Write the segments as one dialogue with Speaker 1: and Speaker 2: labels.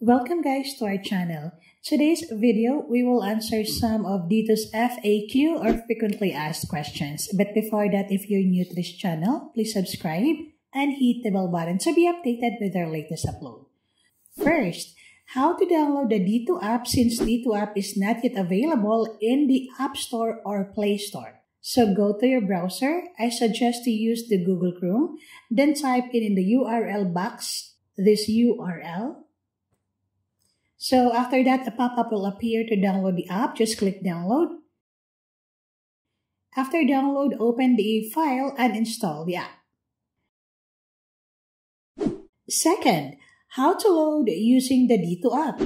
Speaker 1: Welcome guys to our channel. Today's video, we will answer some of Dito's FAQ or frequently asked questions. But before that, if you're new to this channel, please subscribe and hit the bell button to be updated with our latest upload. First, how to download the Dito app since Dito app is not yet available in the App Store or Play Store. So go to your browser. I suggest to use the Google Chrome. Then type in the URL box this URL. So after that, a pop-up will appear to download the app. Just click download. After download, open the file and install the app. Second, how to load using the Dito app.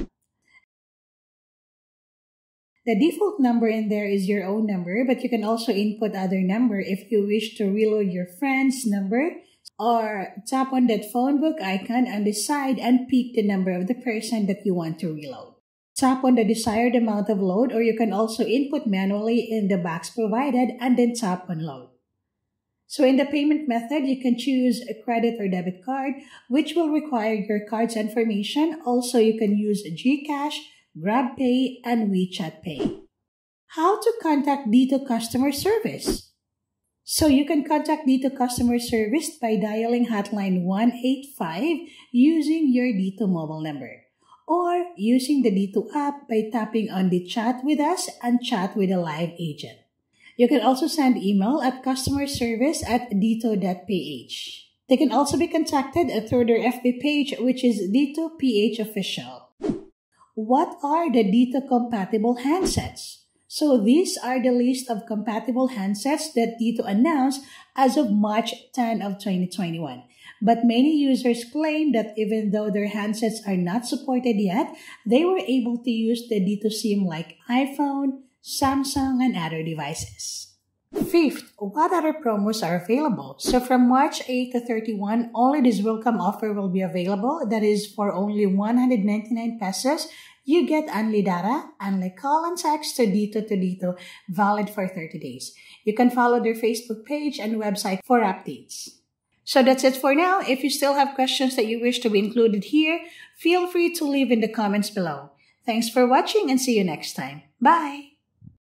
Speaker 1: The default number in there is your own number, but you can also input other number if you wish to reload your friend's number, or tap on that phone book icon on the side and pick the number of the person that you want to reload. Tap on the desired amount of load, or you can also input manually in the box provided and then tap on load. So in the payment method, you can choose a credit or debit card, which will require your card's information. Also, you can use GCash, GrabPay, and WeChat Pay. How to contact Dito customer service? So you can contact Dito customer service by dialing hotline 185 using your Dito mobile number, or using the Dito app by tapping on the chat with us and chat with a live agent. You can also send email at customerservice@dito.ph. They can also be contacted through their FB page, which is Dito PH Official. What are the Dito compatible handsets? So these are the list of compatible handsets that Dito announced as of March 10 of 2021. But many users claim that even though their handsets are not supported yet, they were able to use the Dito SIM like iPhone, Samsung, and other devices. Fifth, what other promos are available? So from March 8 to 31, only this welcome offer will be available. That is for only 199 pesos. You get only data, only call and text to Dito, valid for 30 days. You can follow their Facebook page and website for updates. So that's it for now. If you still have questions that you wish to be included here, feel free to leave in the comments below. Thanks for watching and see you next time. Bye!